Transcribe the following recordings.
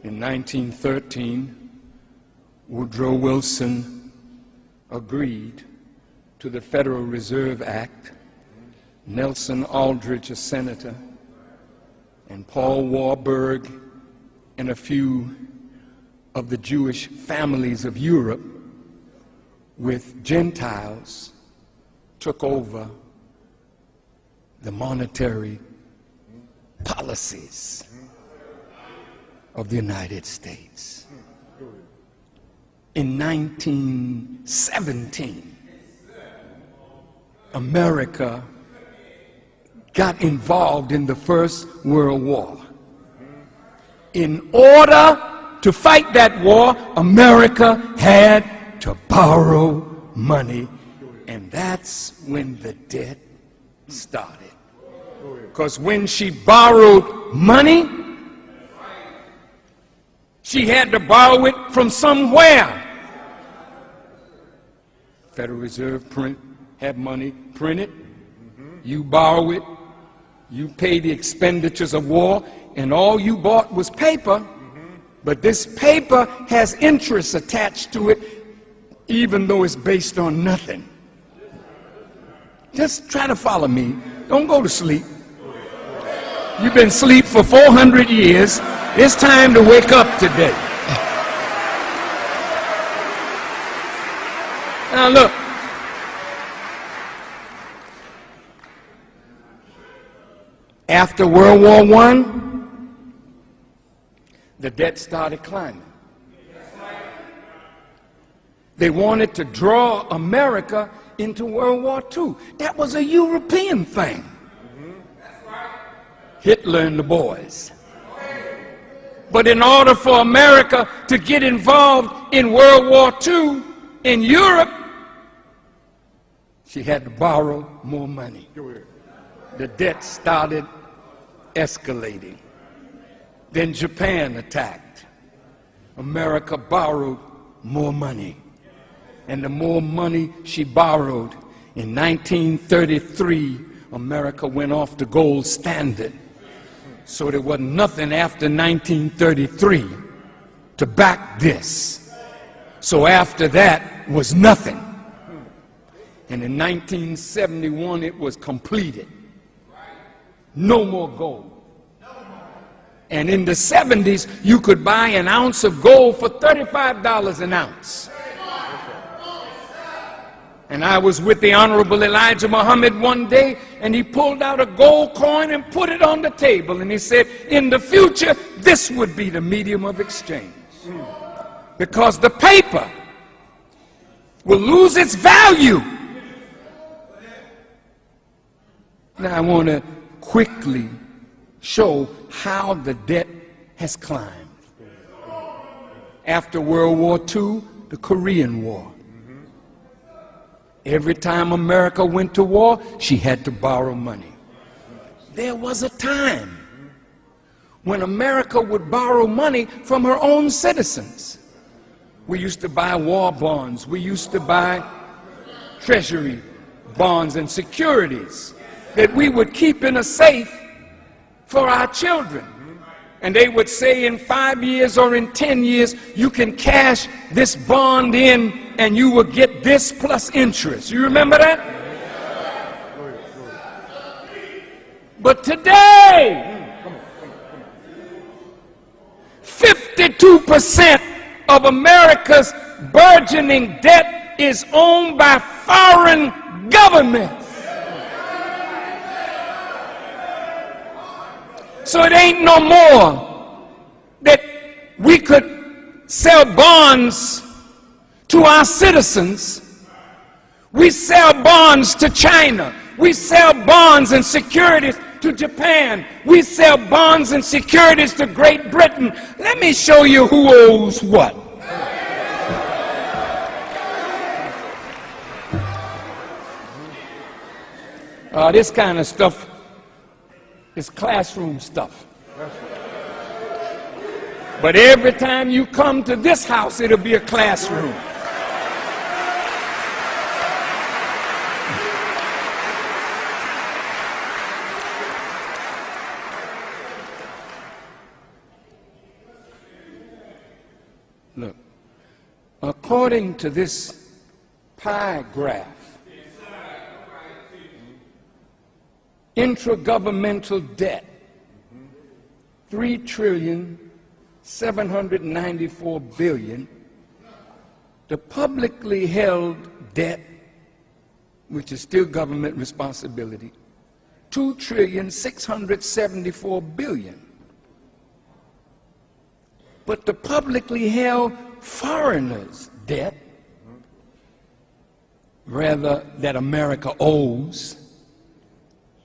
In 1913, Woodrow Wilson agreed to the Federal Reserve Act. Nelson Aldrich, a senator, and Paul Warburg and a few of the Jewish families of Europe with Gentiles took over the monetary policies of the United States. In 1917, America got involved in the First World War. In order to fight that war, America had to borrow money, and that's when the debt started. Because when she borrowed money, she had to borrow it from somewhere. Federal Reserve had money printed, you borrow it, you pay the expenditures of war, and all you bought was paper, but this paper has interest attached to it, even though it's based on nothing. Just try to follow me. Don't go to sleep. You've been asleep for 400 years. It's time to wake up today. Now look. After World War I, the debt started climbing. They wanted to draw America into World War II. That was a European thing. Hitler and the boys. But in order for America to get involved in World War II in Europe, she had to borrow more money. The debt started escalating. Then Japan attacked. America borrowed more money. And the more money she borrowed, in 1933, America went off the gold standard. So there was nothing after 1933 to back this. So after that was nothing. And in 1971, it was completed. No more gold. And in the 70s, you could buy an ounce of gold for $35 an ounce. And I was with the Honorable Elijah Muhammad one day, and he pulled out a gold coin and put it on the table. And he said, in the future, this would be the medium of exchange. Because the paper will lose its value. Now I want to quickly show how the debt has climbed. After World War II, the Korean War. Every time America went to war, she had to borrow money. There was a time when America would borrow money from her own citizens. We used to buy war bonds. We used to buy treasury bonds and securities that we would keep in a safe for our children. And they would say in 5 years or in 10 years, you can cash this bond in and you will get this plus interest. You remember that? But today, 52% of America's burgeoning debt is owned by foreign governments. So it ain't no more that we could sell bonds to our citizens. We sell bonds to China. We sell bonds and securities to Japan. We sell bonds and securities to Great Britain. Let me show you who owes what. This kind of stuff is classroom stuff. But every time you come to this house, it'll be a classroom. Look, according to this pie graph, intragovernmental debt, $3,794,000,000,000. The publicly held debt, which is still government responsibility, $2,674,000,000,000. But the publicly held foreigners' debt, rather that America owes,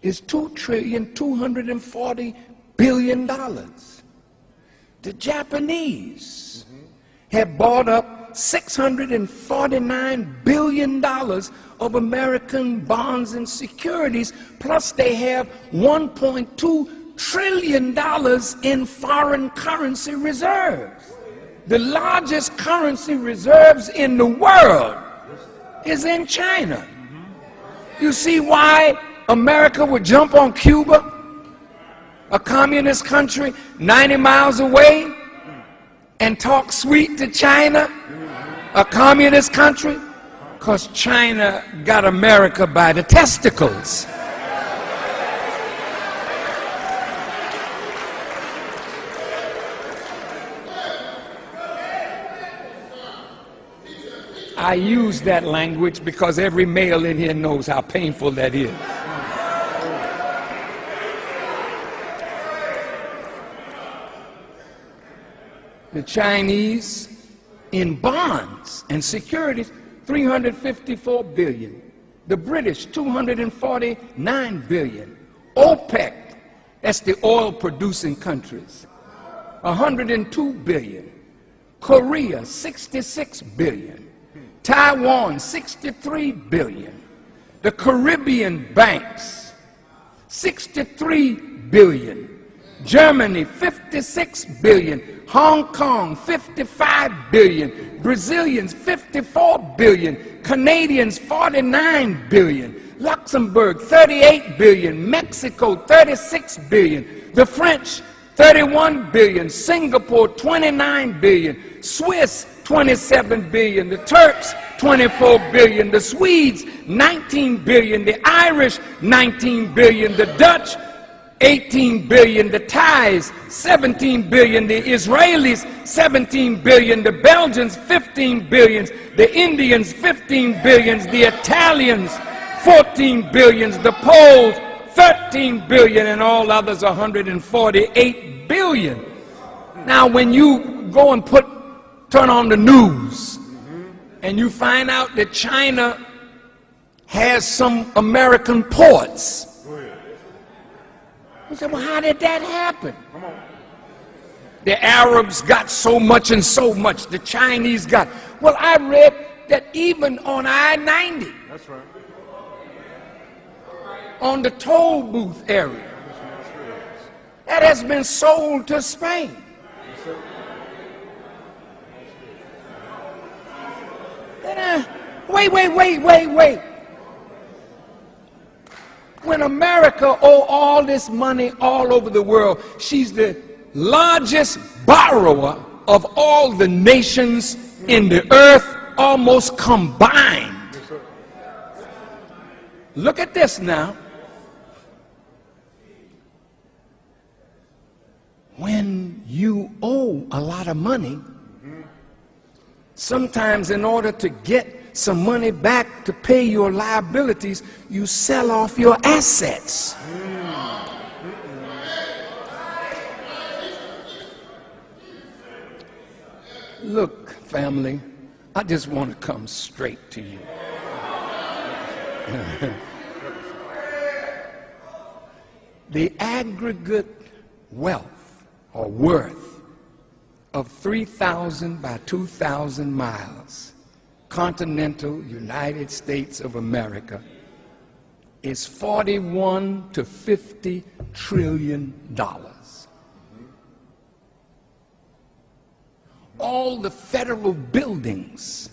is $2,240,000,000,000. The Japanese have bought up $649 billion of American bonds and securities, plus they have $1.2 trillion in foreign currency reserves. The largest currency reserves in the world is in China. You see why America would jump on Cuba, a communist country 90 miles away, and talk sweet to China, a communist country? Because China got America by the testicles. I use that language because every male in here knows how painful that is. The Chinese, in bonds and securities, $354 billion. The British, $249 billion. OPEC, that's the oil-producing countries, $102 billion. Korea, $66 billion. Taiwan, $63 billion. The Caribbean banks, $63 billion. Germany, $56 billion. Hong Kong, $55 billion. Brazilians, $54 billion. Canadians, $49 billion. Luxembourg, $38 billion. Mexico, $36 billion. The French, $31 billion. Singapore, $29 billion. Swiss, $27 billion. The Turks, $24 billion. The Swedes, $19 billion. The Irish, $19 billion. The Dutch, $18 billion. The Thais, $17 billion. The Israelis, $17 billion. The Belgians, $15 billion. The Indians, $15 billion. The Italians, $14 billion. The Poles, $13 billion. And all others, $148 billion. Now, when you go and turn on the news and you find out that China has some American ports, you say, well, how did that happen? The Arabs got so much and so much. The Chinese got. Well, I read that even on I-90, that's right, on the toll booth area, that has been sold to Spain. Wait. When America owes all this money all over the world, she's the largest borrower of all the nations in the earth almost combined. Look at this now. When you owe a lot of money, sometimes in order to get some money back to pay your liabilities, you sell off your assets. Look, family, I just want to come straight to you. The aggregate wealth or worth of 3,000 by 2,000 miles continental United States of America is $41 to $50 trillion. All the federal buildings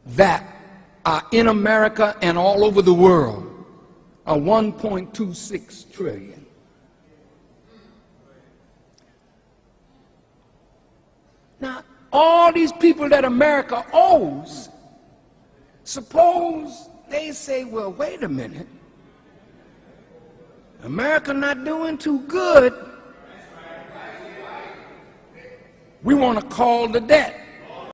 that are in America and all over the world are $1.26 trillion. Now, all these people that America owes, suppose they say, well, wait a minute, America not doing too good. We want to call the debt.